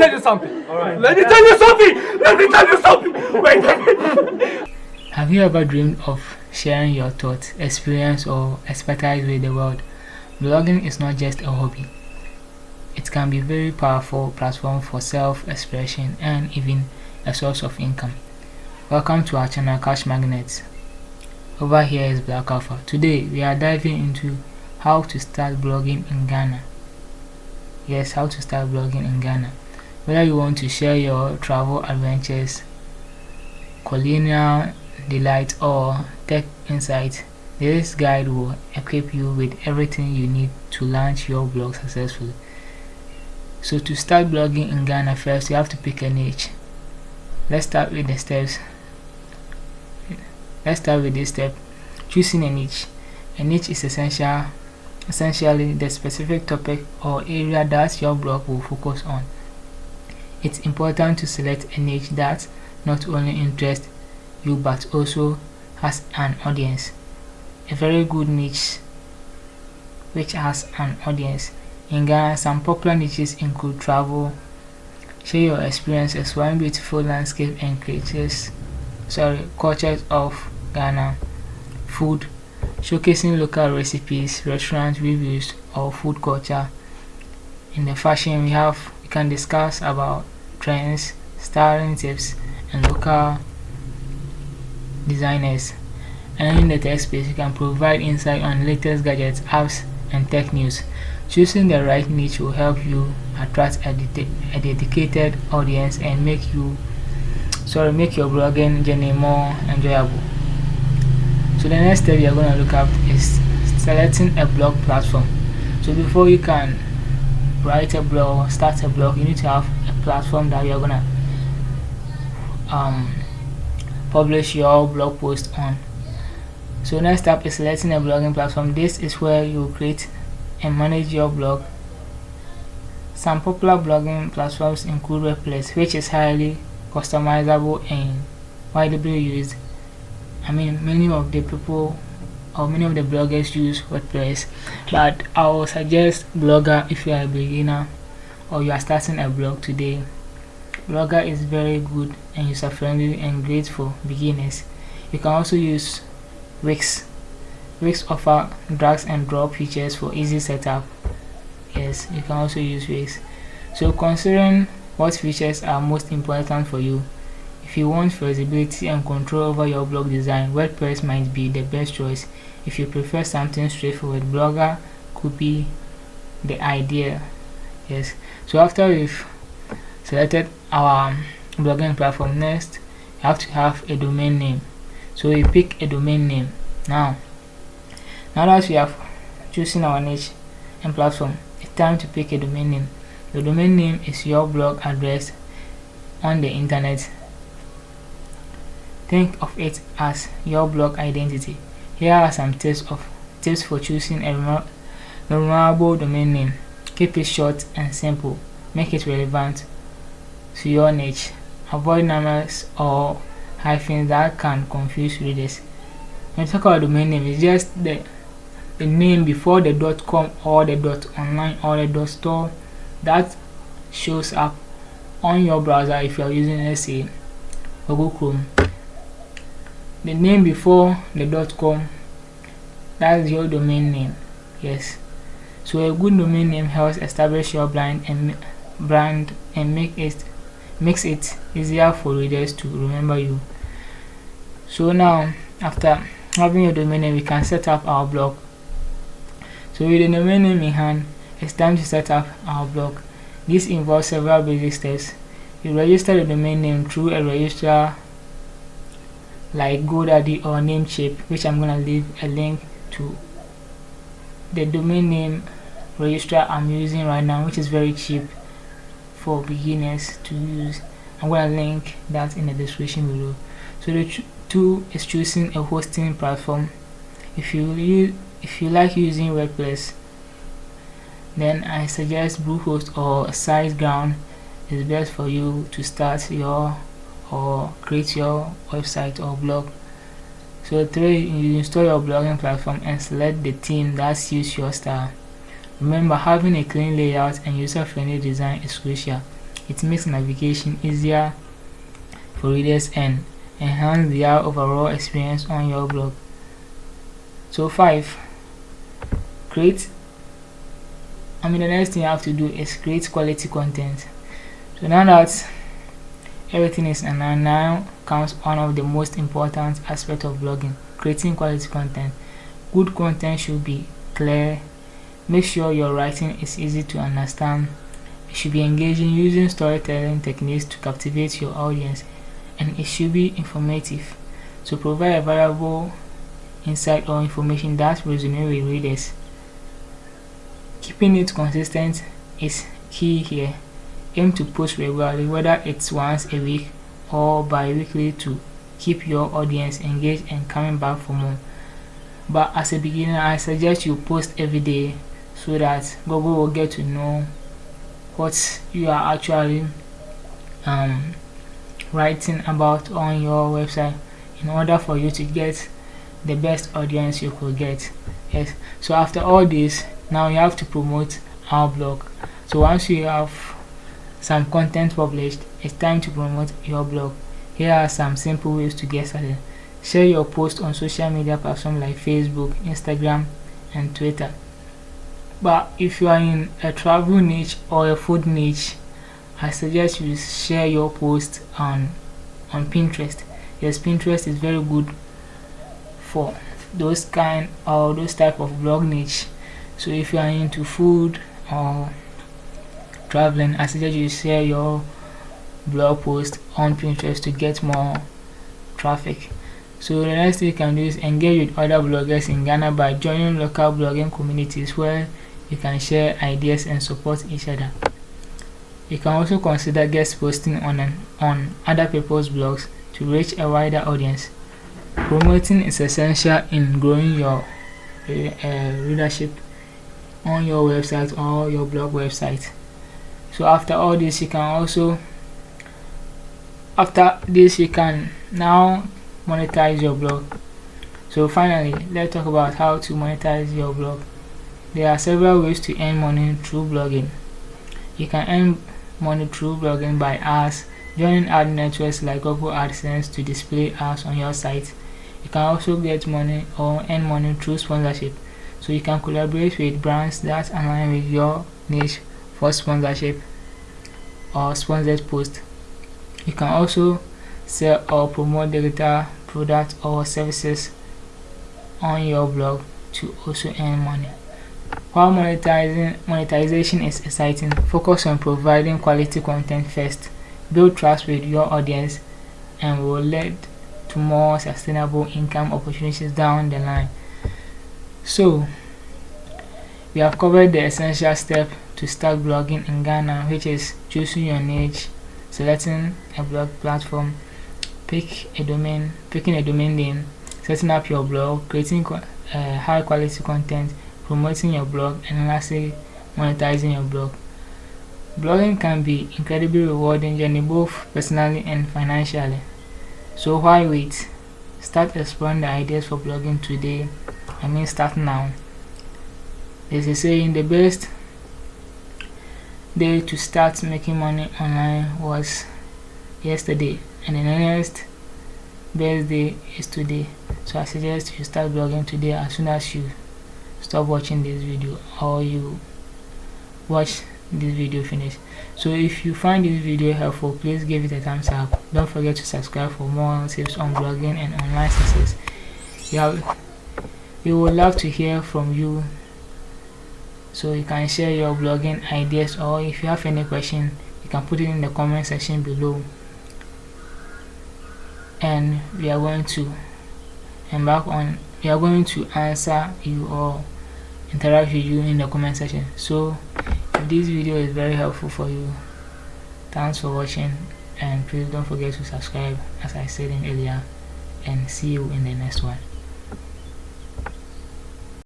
tell you something. Let me tell you something. Wait. Have you ever dreamed of sharing your thoughts, experience, or expertise with the world? Blogging is not just a hobby. It can be a very powerful platform for self-expression and even a source of income. Welcome to our channel Cash Magnets. Over here is Black Alpha. Today we are diving into how to start blogging in Ghana. Yes, how to start blogging in Ghana. Whether you want to share your travel adventures, culinary delight, or tech insight, this guide will equip you with everything you need to launch your blog successfully. So to start blogging in Ghana, first you have to pick a niche. Let's start with the steps. Let's start with this step: choosing a niche. A niche is essentially the specific topic or area that your blog will focus on. It's important to select a niche that not only interests you but also has an audience. A very good niche which has an audience. In Ghana, some popular niches include travel, share your experience, exploring beautiful landscape and cultures of Ghana, food, showcasing local recipes, restaurant reviews, or food culture. In the fashion, we can discuss about trends, styling tips, and local designers. And in the tech space, you can provide insight on latest gadgets, apps, and tech news. Choosing the right niche will help you attract a dedicated audience and make your blogging journey more enjoyable. So the next step you're going to look at is selecting a blog platform. So before you can write a blog, start a blog, you need to have a platform that you're going to publish your blog post on. So next step is selecting a blogging platform. This is where you create and manage your blog. Some popular blogging platforms include WordPress, which is highly customizable and widely used. Many of the bloggers use WordPress, but I will suggest Blogger if you are a beginner or you are starting a blog today. Blogger is very good and user friendly and great for beginners. You can also use Wix. Wix offer drag and drop features for easy setup. Yes, you can also use Wix. So considering what features are most important for you, if you want flexibility and control over your blog design, WordPress might be the best choice. If you prefer something straightforward, Blogger could be the idea. Yes. So after we've selected our blogging platform, next you have to have a domain name. So we pick a domain name. Now that we have chosen our niche and platform, it's time to pick a domain name. The domain name is your blog address on the internet. Think of it as your blog identity. Here are some tips for choosing a memorable domain name. Keep it short and simple. Make it relevant to your niche. Avoid numbers or hyphens that can confuse readers. When you talk about domain name, it's just the name before the .com or the .online or the .store that shows up on your browser if you are using, let's say, Google Chrome. The name before the .com, that's your domain name. Yes. So a good domain name helps establish your brand and makes it easier for readers to remember you. So now, after having your domain name, we can set up our blog. So with the domain name in hand, it's time to set up our blog. This involves several basic steps. You register the domain name through a registrar like GoDaddy or Namecheap, which I'm going to leave a link to. The domain name registrar I'm using right now, which is very cheap for beginners to use. I'm going to link that in the description below. So the two is choosing a hosting platform. If you like using WordPress, then I suggest Bluehost or SiteGround is best for you to start your or create your website or blog. So 3, you install your blogging platform and select the theme that suits your style. Remember, having a clean layout and user-friendly design is crucial. It makes navigation easier for readers and enhance their overall experience on your blog. So 5, the next thing you have to do is create quality content. So now that everything is now comes one of the most important aspects of blogging: creating quality content. Good content should be clear. Make sure your writing is easy to understand. It should be engaging, using storytelling techniques to captivate your audience, and it should be informative, so provide a valuable insight or information that resonates with readers. Keeping it consistent is key here. Aim to post regularly, whether it's once a week or bi-weekly, to keep your audience engaged and coming back for more. But as a beginner, I suggest you post every day so that Google will get to know what you are actually writing about on your website, in order for you to get the best audience you could get. Yes. So after all this, now you have to promote our blog. So once you have some content published, it's time to promote your blog. Here are some simple ways to get started. Share your post on social media platforms like Facebook, Instagram, and Twitter. But if you are in a travel niche or a food niche, I suggest you share your post on Pinterest. Yes, Pinterest is very good for those type of blog niche. So if you are into food or traveling, I suggest you share your blog post on Pinterest to get more traffic. So the next thing you can do is engage with other bloggers in Ghana by joining local blogging communities where you can share ideas and support each other. You can also consider guest posting on other people's blogs to reach a wider audience. Promoting is essential in growing your readership on your website or your blog website. So after all this, you can now monetize your blog. So finally, let's talk about how to monetize your blog. There are several ways to earn money through blogging. You can earn money through blogging by ads, joining ad networks like Google AdSense to display ads on your site. You can also get money or earn money through sponsorship. So you can collaborate with brands that align with your niche for sponsorship or sponsored posts. You can also sell or promote digital products or services on your blog to also earn money. While monetization is exciting, focus on providing quality content first. Build trust with your audience and will lead to more sustainable income opportunities down the line. So we have covered the essential step to start blogging in Ghana, which is choosing your niche, selecting a blog platform, picking a domain name, setting up your blog, creating high quality content, promoting your blog, and lastly monetizing your blog. Blogging can be incredibly rewarding journey, both personally and financially. So why wait? Start exploring the ideas for blogging today. Start now. There's a saying, the best day to start making money online was yesterday, and the next best day is today. So I suggest you start blogging today as soon as you stop watching this video or you watch this video finish. So if you find this video helpful, please give it a thumbs up. Don't forget to subscribe for more tips on blogging and online success. We would love to hear from you, so you can share your blogging ideas, or if you have any question, you can put it in the comment section below, and we are going to answer you or interact with you in the comment section. So if this video is very helpful for you, thanks for watching, and please don't forget to subscribe as I said earlier, and see you in the next one.